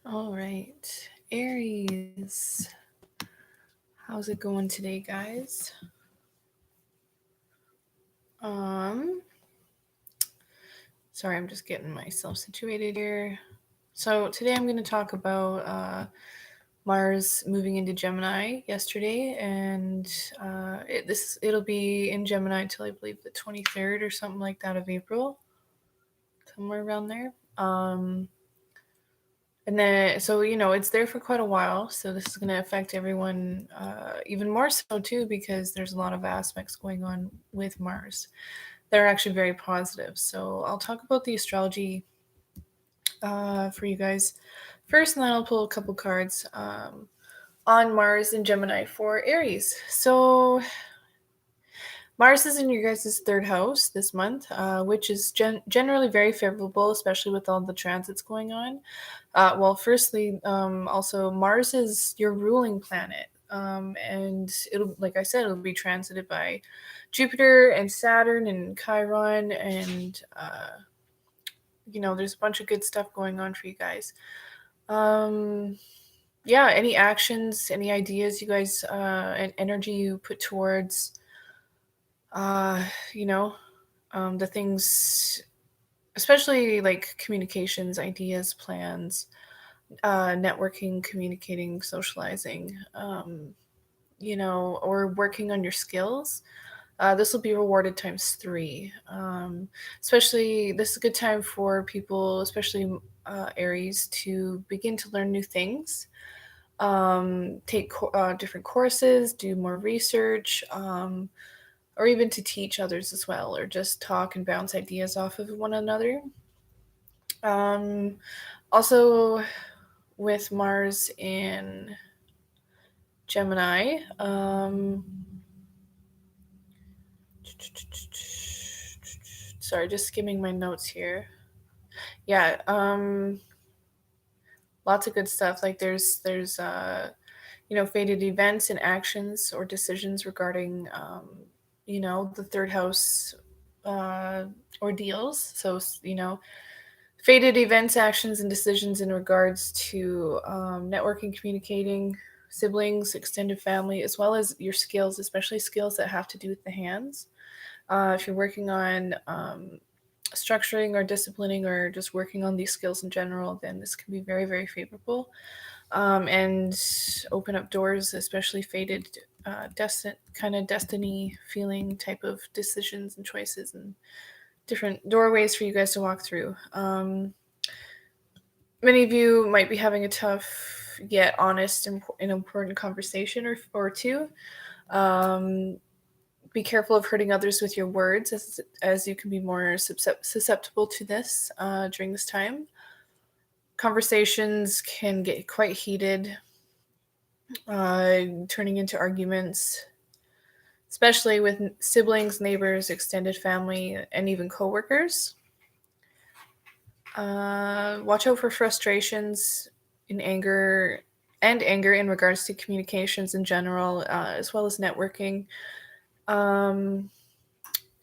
All right, Aries. How's it going today, guys? Sorry, I'm just getting myself situated here. So today I'm going to talk about Mars moving into Gemini yesterday, and it'll be in Gemini till I believe the 23rd or something like that of April, somewhere around there. And then, so, it's there for quite a while. So this is going to affect everyone even more so, too, because there's a lot of aspects going on with Mars. They're actually very positive. So I'll talk about the astrology for you guys first, and then I'll pull a couple cards on Mars and Gemini for Aries. So Mars is in your guys' third house this month, which is generally very favorable, especially with all the transits going on. Firstly, also Mars is your ruling planet, and it'll, like I said, it'll be transited by Jupiter and Saturn and Chiron, and there's a bunch of good stuff going on for you guys. Yeah, any actions, any ideas you guys, and energy you put towards, uh, you know, the things, especially like communications, ideas, plans, networking, communicating, socializing, or working on your skills. This will be rewarded times 3. Especially, this is a good time for people, especially Aries, to begin to learn new things, take different courses, do more research, or even to teach others as well, or just talk and bounce ideas off of one another. Also, with Mars in Gemini, sorry, just skimming my notes here. Yeah, lots of good stuff. Like there's fated events and actions or decisions regarding the third house ordeals. So fated events, actions, and decisions in regards to networking, communicating, siblings, extended family, as well as your skills, especially skills that have to do with the hands. If you're working on structuring or disciplining or just working on these skills in general, then this can be very, very favorable, and open up doors, especially fated, destiny feeling type of decisions and choices and different doorways for you guys to walk through. Many of you might be having a tough yet honest and important conversation or two. Be careful of hurting others with your words, as you can be more susceptible to this during this time. Conversations can get quite heated, turning into arguments, especially with siblings, neighbors, extended family, and even coworkers. Watch out for frustrations and anger in regards to communications in general, as well as networking.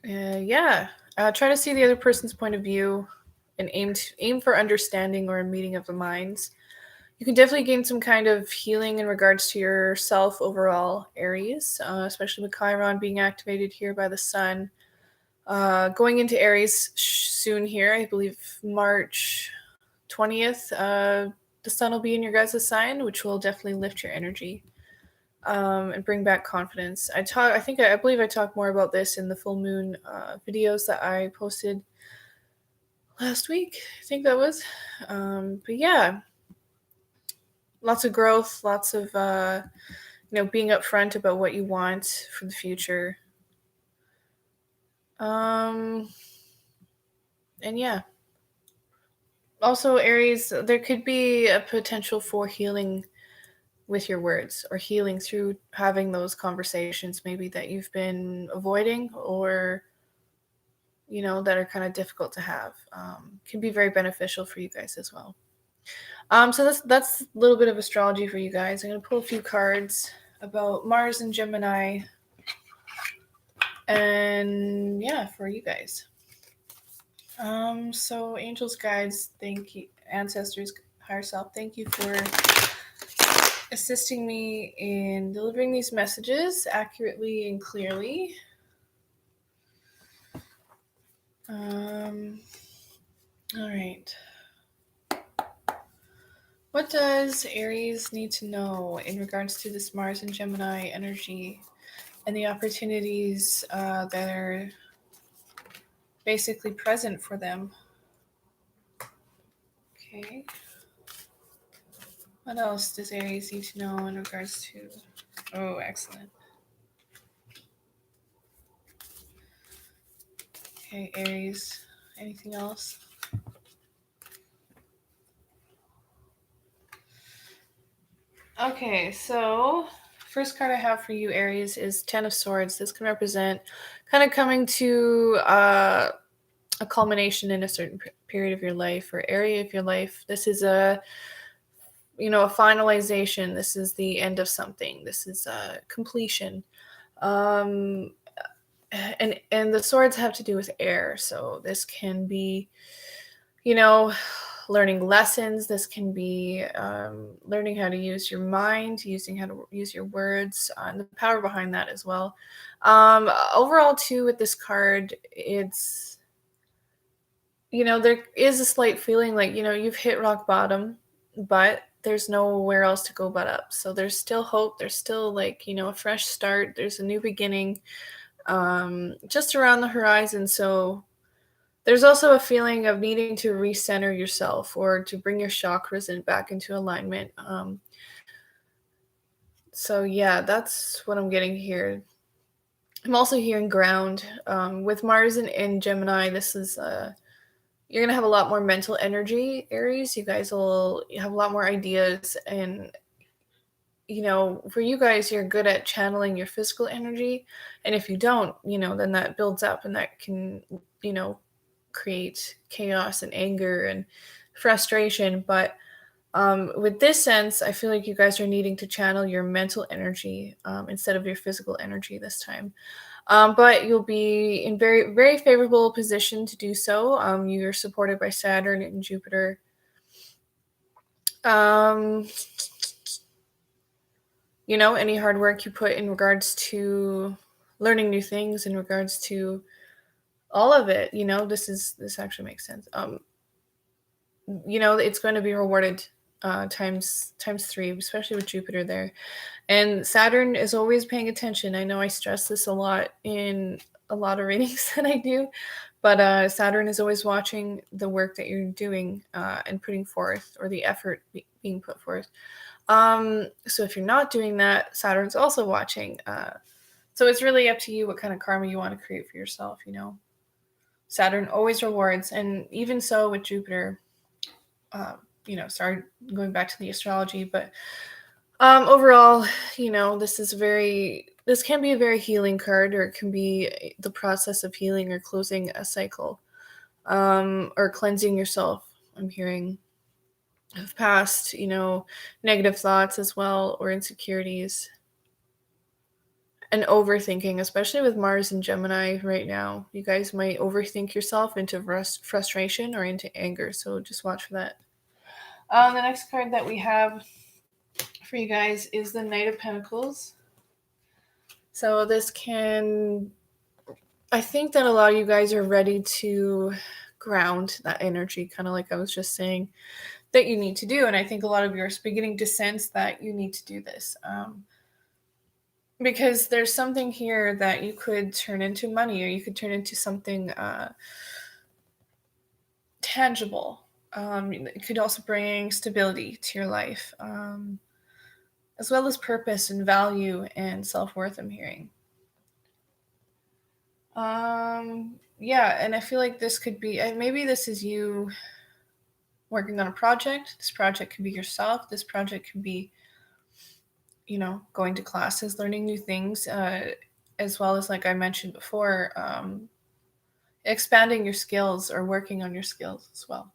Yeah, try to see the other person's point of view and aim for understanding or a meeting of the minds. You can definitely gain some kind of healing in regards to yourself overall, Aries, especially with Chiron being activated here by the sun. Going into Aries soon here, I believe March 20th, the sun will be in your guys' sign, which will definitely lift your energy, and bring back confidence. I believe I talked more about this in the full moon videos that I posted last week. I think that was. But yeah, lots of growth, lots of being upfront about what you want for the future. And yeah. Also, Aries, there could be a potential for healing with your words, or healing through having those conversations maybe that you've been avoiding, or that are kind of difficult to have. Can be very beneficial for you guys as well. So that's a little bit of astrology for you guys. I'm going to pull a few cards about Mars and Gemini, and yeah, for you guys. So angels, guides, thank you, ancestors, higher self, thank you for assisting me in delivering these messages accurately and clearly. All right. What does Aries need to know in regards to this Mars and Gemini energy and the opportunities that are basically present for them? Okay. What else does Aries need to know in regards to... Oh, excellent. Okay, Aries. Anything else? Okay, so first card I have for you, Aries, is Ten of Swords. This can represent kind of coming to a culmination in a certain period of your life or area of your life. This is a finalization. This is the end of something. This is a completion. And the swords have to do with air. So this can be, learning lessons. This can be learning how to use your mind, using how to use your words, and the power behind that as well. Overall, too, with this card, it's, there is a slight feeling like, you've hit rock bottom, but there's nowhere else to go but up. So there's still hope. There's still a fresh start. There's a new beginning just around the horizon. So there's also a feeling of needing to recenter yourself or to bring your chakras back into alignment. So yeah, that's what I'm getting here. I'm also hearing ground. With Mars and Gemini, this is you're gonna have a lot more mental energy, Aries. You guys will have a lot more ideas, and for you guys, you're good at channeling your physical energy, and if you don't, then that builds up, and that can, create chaos and anger and frustration. But with this sense, I feel like you guys are needing to channel your mental energy instead of your physical energy this time. But you'll be in very, very favorable position to do so. You're supported by Saturn and Jupiter. Any hard work you put in regards to learning new things, in regards to all of it, this actually makes sense. It's going to be rewarded times three, especially with Jupiter there. And Saturn is always paying attention. I know I stress this a lot in a lot of readings that I do, but Saturn is always watching the work that you're doing and putting forth, or the effort being put forth. So if you're not doing that, Saturn's also watching. So it's really up to you what kind of karma you want to create for yourself, Saturn always rewards, and even so with Jupiter, sorry, going back to the astrology, but overall, this can be a very healing card, or it can be the process of healing or closing a cycle, or cleansing yourself. I'm hearing of past, negative thoughts as well, or insecurities. And overthinking, especially with Mars and Gemini right now. You guys might overthink yourself into frustration or into anger, so just watch for that. The next card that we have for you guys is the Knight of Pentacles. So this I think that a lot of you guys are ready to ground that energy, kind of like I was just saying, that you need to do. And I think a lot of you are beginning to sense that you need to do this. Because there's something here that you could turn into money, or you could turn into something tangible. It could also bring stability to your life, as well as purpose and value and self-worth, I'm hearing. Yeah, and I feel like this could be, maybe this is you working on a project. This project could be yourself. This project could be, going to classes, learning new things, as well as, like I mentioned before, expanding your skills or working on your skills as well.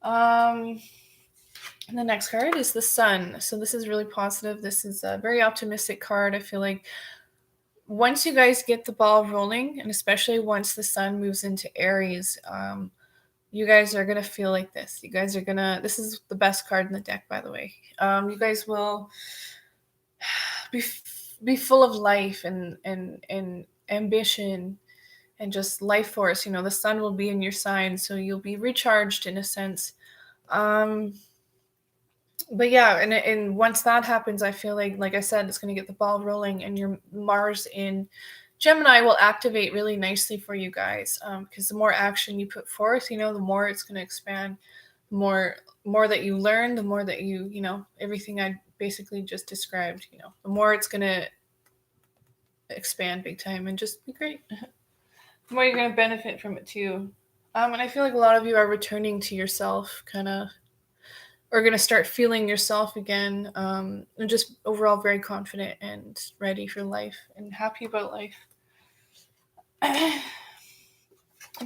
And the next card is the Sun. So this is really positive. This is a very optimistic card. I feel like once you guys get the ball rolling, and especially once the Sun moves into Aries, you guys are going to feel like this. You guys are going to, this is the best card in the deck, by the way. You guys will be full of life and ambition and just life force. The sun will be in your sign, so you'll be recharged in a sense. But yeah, and once that happens, I feel like I said, it's going to get the ball rolling, and your Mars in Gemini will activate really nicely for you guys, because the more action you put forth, the more it's going to expand. The more that you learn, the more that everything I basically just described, the more it's going to expand big time and just be great. The more you're going to benefit from it too. And I feel like a lot of you are returning to yourself, kind of, or going to start feeling yourself again, and just overall very confident and ready for life and happy about life.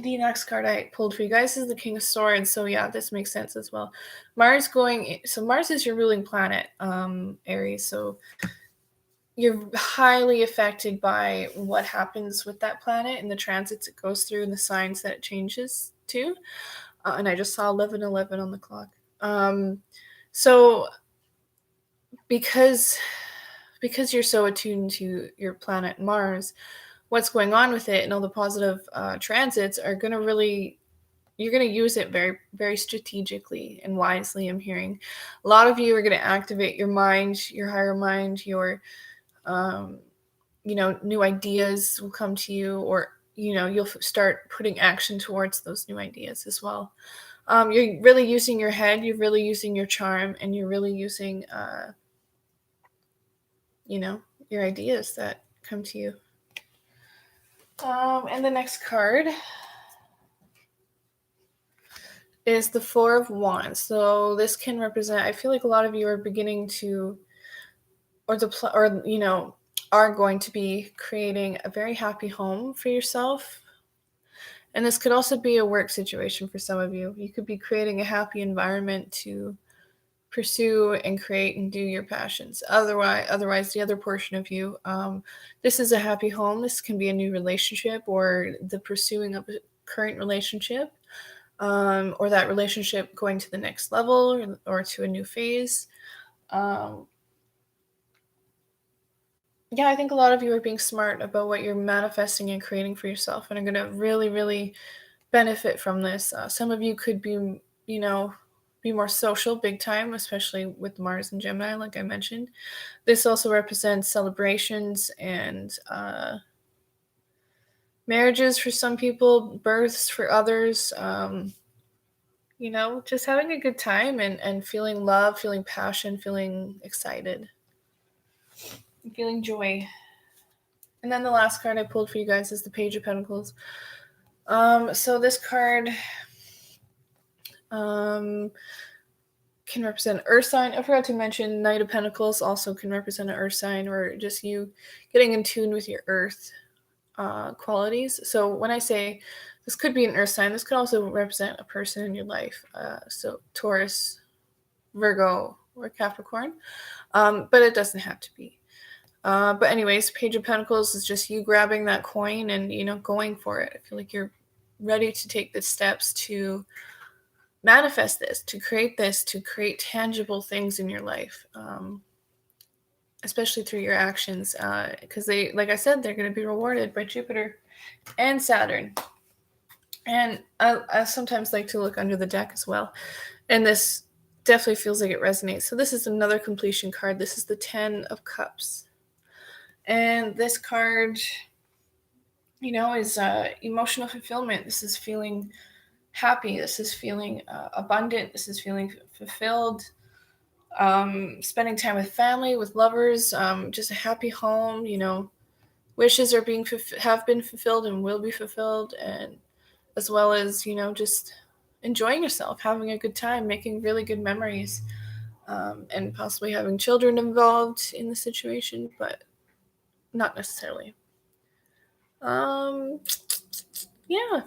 The next card I pulled for you guys is the King of Swords. So yeah, this makes sense as well. Mars is your ruling planet, Aries. So you're highly affected by what happens with that planet and the transits it goes through and the signs that it changes to. And I just saw 11:11 on the clock. So because you're so attuned to your planet Mars, what's going on with it and all the positive transits are going to really, you're going to use it very, very strategically and wisely. I'm hearing a lot of you are going to activate your mind, your higher mind, your new ideas will come to you, or you'll start putting action towards those new ideas as well. You're really using your head, you're really using your charm, and you're really using your ideas that come to you. And the next card is the Four of Wands. So this can represent, I feel like a lot of you are beginning to, are going to be creating a very happy home for yourself. And this could also be a work situation for some of you. You could be creating a happy environment to pursue and create and do your passions. Otherwise, the other portion of you, this is a happy home. This can be a new relationship or the pursuing of a current relationship, or that relationship going to the next level or to a new phase. Yeah, I think a lot of you are being smart about what you're manifesting and creating for yourself and are going to really, really benefit from this. Some of you could be, be more social big time, especially with Mars and Gemini, like I mentioned. This also represents celebrations and marriages for some people, births for others. Just having a good time and feeling love, feeling passion, feeling excited, and feeling joy. And then the last card I pulled for you guys is the Page of Pentacles. So this card can represent Earth sign. I forgot to mention Knight of Pentacles also can represent an Earth sign, or just you getting in tune with your Earth qualities. So when I say this could be an Earth sign, this could also represent a person in your life. So Taurus, Virgo, or Capricorn. But it doesn't have to be. But anyways, Page of Pentacles is just you grabbing that coin and, going for it. I feel like you're ready to take the steps to manifest this, to create tangible things in your life, especially through your actions, because they, like I said, they're going to be rewarded by Jupiter and Saturn. And I sometimes like to look under the deck as well, and this definitely feels like it resonates. So this is another completion card. This is the 10 of Cups. And this card, is emotional fulfillment. This is feeling happy. This is feeling abundant. This is feeling fulfilled. Spending time with family, with lovers, just a happy home. Wishes are have been fulfilled and will be fulfilled, and as well as just enjoying yourself, having a good time, making really good memories, and possibly having children involved in the situation, but not necessarily. Yeah,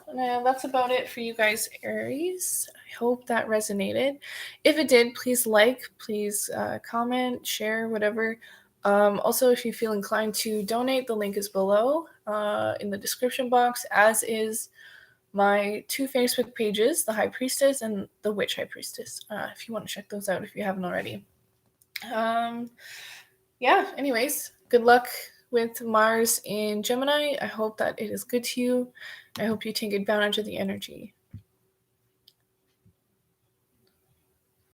that's about it for you guys, Aries. I hope that resonated. If it did, please please comment, share, whatever. Also, if you feel inclined to donate, the link is below in the description box, as is my 2 Facebook pages, the High Priestess and the Witch High Priestess, if you want to check those out if you haven't already. Yeah, anyways, good luck with Mars in Gemini. I hope that it is good to you. I hope you take advantage of the energy.